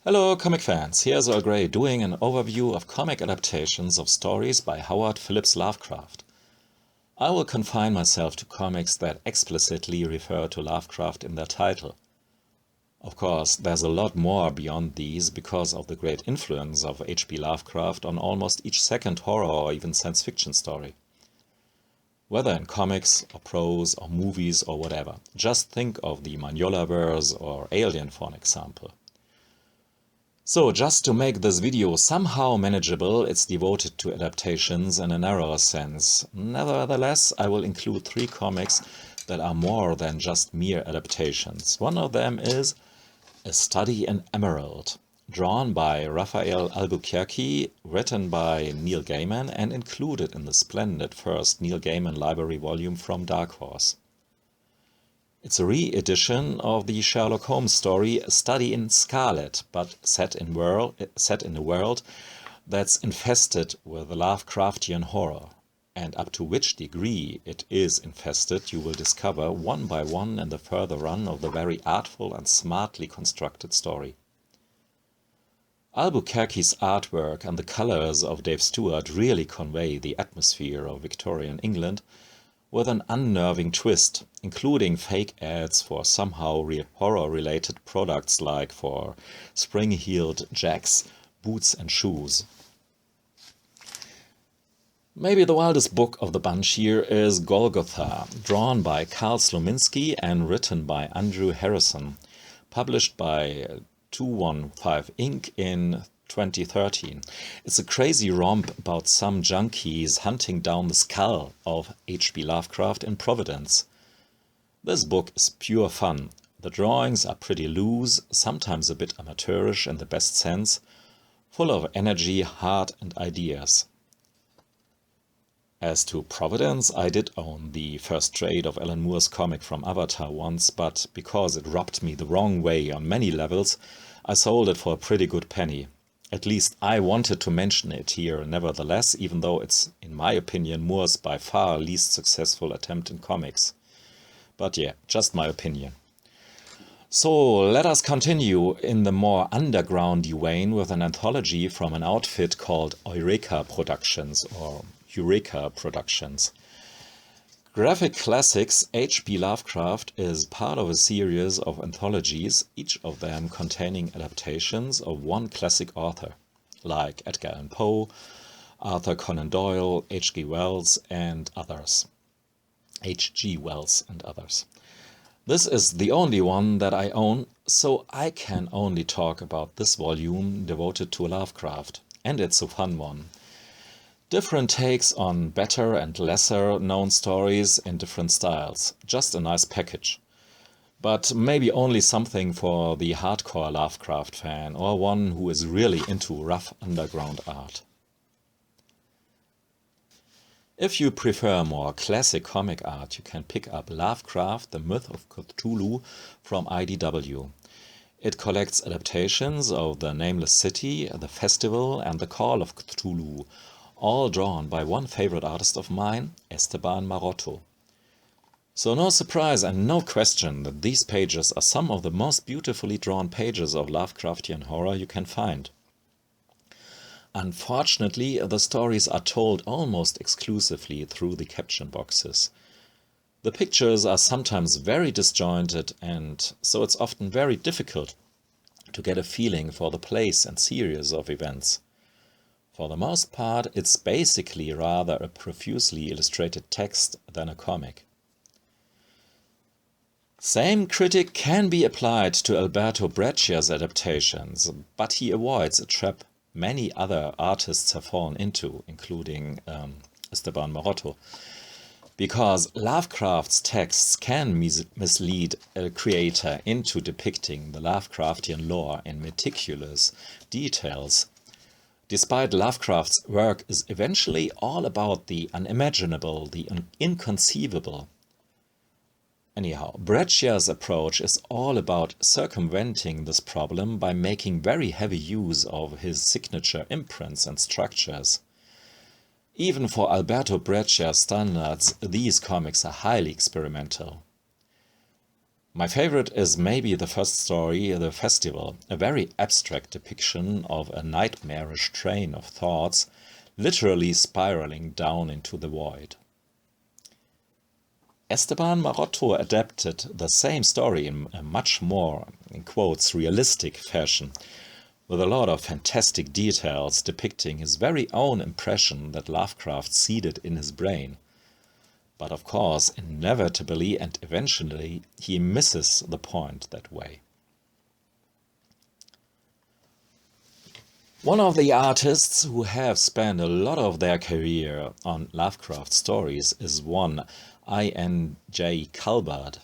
Hello comic fans, here's Earl Grey doing an overview of comic adaptations of stories by Howard Phillips Lovecraft. I will confine myself to comics that explicitly refer to Lovecraft in their title. Of course, there's a lot more beyond these because of the great influence of H.P. Lovecraft on almost each second horror or even science fiction story. Whether in comics or prose or movies or whatever, just think of the Mangolaverse or Alien for an example. So, just to make this video somehow manageable, it's devoted to adaptations in a narrower sense. Nevertheless, I will include 3 comics that are more than just mere adaptations. One of them is A Study in Emerald, drawn by Rafael Albuquerque, written by Neil Gaiman and included in the splendid first Neil Gaiman library volume from Dark Horse. It's a re-edition of the Sherlock Holmes story A Study in Scarlet, but set in a world that's infested with Lovecraftian horror. And up to which degree it is infested you will discover one by one in the further run of the very artful and smartly constructed story. Albuquerque's artwork and the colors of Dave Stewart really convey the atmosphere of Victorian England, with an unnerving twist, including fake ads for somehow horror-related products like for spring-heeled jacks, boots and shoes. Maybe the wildest book of the bunch here is Golgotha, drawn by Karl Slominski and written by Andrew Harrison, published by 215 Inc. in 2013. It's a crazy romp about some junkies hunting down the skull of H.p. Lovecraft in Providence. This book is pure fun. The drawings are pretty loose, sometimes a bit amateurish in the best sense, full of energy, heart and ideas. As to Providence, I did own the first trade of Alan Moore's comic from Avatar once, but because it rubbed me the wrong way on many levels, I sold it for a pretty good penny. At least I wanted to mention it here nevertheless, even though it's, in my opinion, Moore's by far least successful attempt in comics. But yeah, just my opinion. So let us continue in the more undergroundy vein with an anthology from an outfit called Eureka Productions or Eureka Productions. Graphic Classics H.p. Lovecraft is part of a series of anthologies, each of them containing adaptations of one classic author, like Edgar Allan Poe, Arthur Conan Doyle, H.G. Wells and others. This is the only one that I own, so I can only talk about this volume devoted to Lovecraft, and it's a fun one. Different takes on better and lesser known stories in different styles. Just a nice package. But maybe only something for the hardcore Lovecraft fan or one who is really into rough underground art. If you prefer more classic comic art, you can pick up Lovecraft, The Myth of Cthulhu from IDW. It collects adaptations of The Nameless City, The Festival and The Call of Cthulhu, all drawn by one favorite artist of mine, Esteban Maroto. So no surprise and no question that these pages are some of the most beautifully drawn pages of Lovecraftian horror you can find. Unfortunately, the stories are told almost exclusively through the caption boxes. The pictures are sometimes very disjointed, and so it's often very difficult to get a feeling for the place and series of events. For the most part, it's basically rather a profusely illustrated text than a comic. Same critic can be applied to Alberto Breccia's adaptations, but he avoids a trap many other artists have fallen into, including Esteban Maroto, because Lovecraft's texts can mislead a creator into depicting the Lovecraftian lore in meticulous details. Despite Lovecraft's work is eventually all about the unimaginable, the inconceivable. Anyhow, Breccia's approach is all about circumventing this problem by making very heavy use of his signature imprints and structures. Even for Alberto Breccia standards, these comics are highly experimental. My favorite is maybe the first story, The Festival, a very abstract depiction of a nightmarish train of thoughts literally spiraling down into the void. Esteban Maroto adapted the same story in a much more, in quotes, realistic fashion, with a lot of fantastic details depicting his very own impression that Lovecraft seeded in his brain. But of course, inevitably and eventually, he misses the point that way. One of the artists who have spent a lot of their career on Lovecraft stories is one i.n.j.culbard.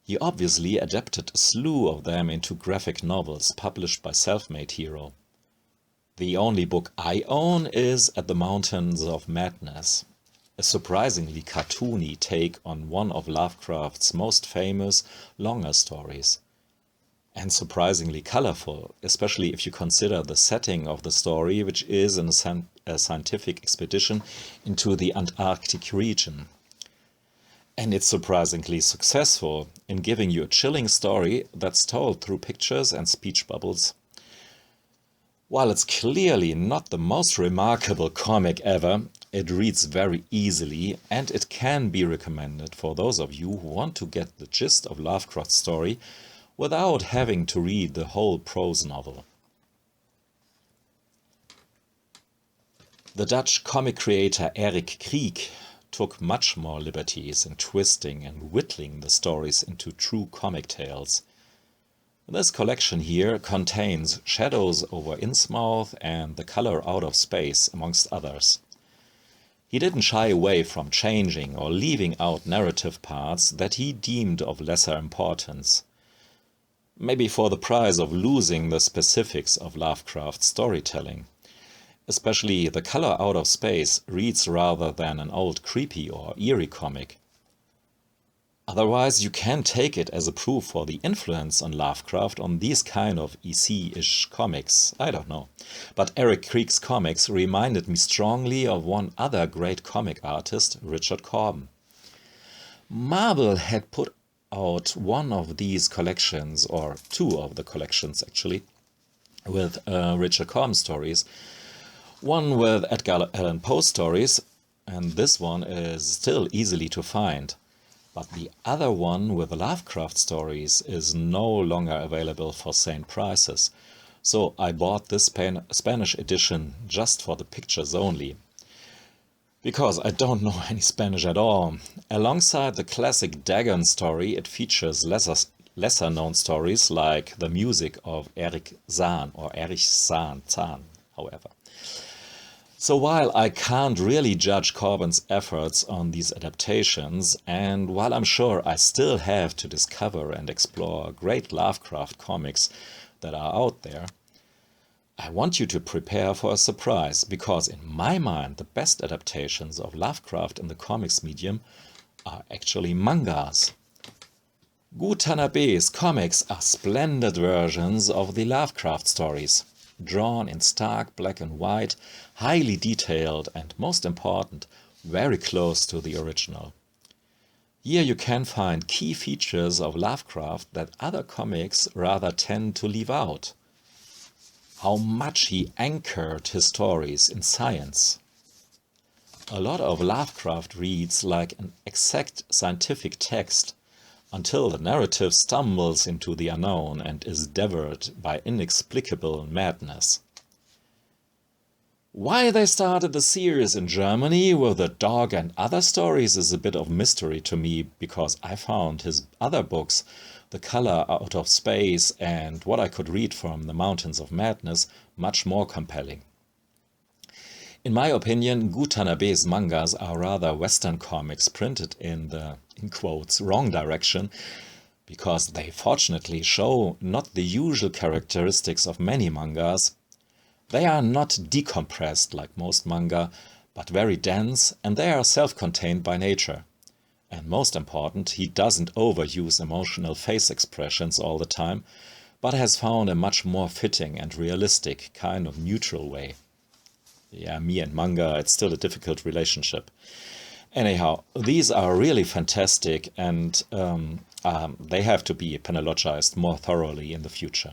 He obviously adapted a slew of them into graphic novels published by SelfMade Hero. The only book I own is At the Mountains of Madness, a surprisingly cartoony take on one of Lovecraft's most famous, longer stories. And surprisingly colorful, especially if you consider the setting of the story, which is a scientific expedition into the Antarctic region. And it's surprisingly successful in giving you a chilling story that's told through pictures and speech bubbles. While it's clearly not the most remarkable comic ever, it reads very easily and it can be recommended for those of you who want to get the gist of Lovecraft's story without having to read the whole prose novel. The Dutch comic creator Erik Kriek took much more liberties in twisting and whittling the stories into true comic tales. This collection here contains Shadows over Innsmouth and The Color Out of Space, amongst others. He didn't shy away from changing or leaving out narrative parts that he deemed of lesser importance. Maybe for the price of losing the specifics of Lovecraft's storytelling. Especially The Color Out of Space reads rather than an old creepy or eerie comic. Otherwise, you can take it as a proof for the influence on Lovecraft on these kind of EC-ish comics. I don't know. But Erik Kriek's comics reminded me strongly of one other great comic artist, Richard Corbyn. Marvel had put out one of these collections, or two of the collections actually, with Richard Corbyn stories. One with Edgar Allan Poe stories, and this one is still easily to find. But the other one with the Lovecraft stories is no longer available for sane prices. So I bought this Spanish edition just for the pictures only. Because I don't know any Spanish at all. Alongside the classic Dagon story, it features lesser known stories like the music of Erik Zahn, or Erich Zahn, however. So while I can't really judge Corbyn's efforts on these adaptations, and while I'm sure I still have to discover and explore great Lovecraft comics that are out there, I want you to prepare for a surprise, because in my mind the best adaptations of Lovecraft in the comics medium are actually mangas. Tanabe's comics are splendid versions of the Lovecraft stories, drawn in stark black and white, highly detailed and, most important, very close to the original. Here you can find key features of Lovecraft that other comics rather tend to leave out. How much he anchored his stories in science. A lot of Lovecraft reads like an exact scientific text, until the narrative stumbles into the unknown and is devoured by inexplicable madness. Why they started the series in Germany with the dog and other stories is a bit of mystery to me, because I found his other books, The Color Out of Space and What I Could Read from the Mountains of Madness, much more compelling. In my opinion, Tanabe's mangas are rather Western comics printed in the, in quotes, wrong direction, because they fortunately show not the usual characteristics of many mangas. They are not decompressed like most manga, but very dense, and they are self-contained by nature. And most important, he doesn't overuse emotional face expressions all the time, but has found a much more fitting and realistic kind of neutral way. Yeah, me and manga, it's still a difficult relationship. Anyhow, these are really fantastic, and They have to be panellogized more thoroughly in the future.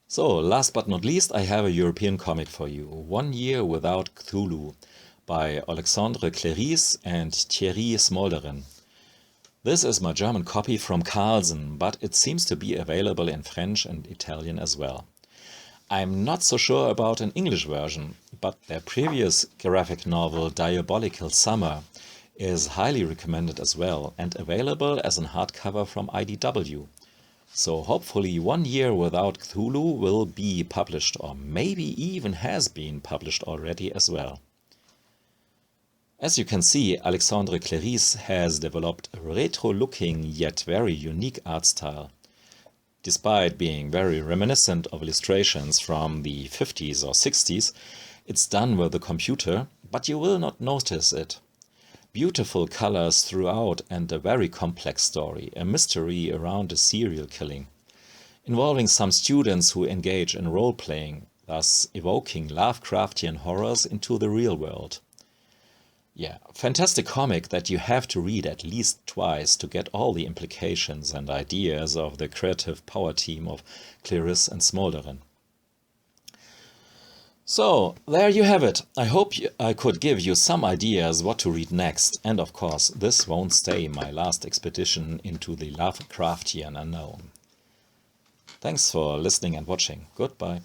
So, last but not least, I have a European comic for you, 1 Year Without Cthulhu, by Alexandre Cléris and Thierry Smolderen. This is my German copy from Carlsen, but it seems to be available in French and Italian as well. I'm not so sure about an English version, but their previous graphic novel Diabolical Summer is highly recommended as well and available as an hardcover from IDW. So hopefully 1 Year Without Cthulhu will be published, or maybe even has been published already as well. As you can see, Alexandre Cléris has developed a retro-looking yet very unique art style. Despite being very reminiscent of illustrations from the 50s or 60s, it's done with a computer, but you will not notice it. Beautiful colors throughout and a very complex story, a mystery around a serial killing, involving some students who engage in role-playing, thus evoking Lovecraftian horrors into the real world. Yeah, fantastic comic that you have to read at least twice to get all the implications and ideas of the creative power team of Cléris and Smolderen. So, there you have it. I hope I could give you some ideas what to read next, and of course, this won't stay my last expedition into the Lovecraftian unknown. Thanks for listening and watching. Goodbye.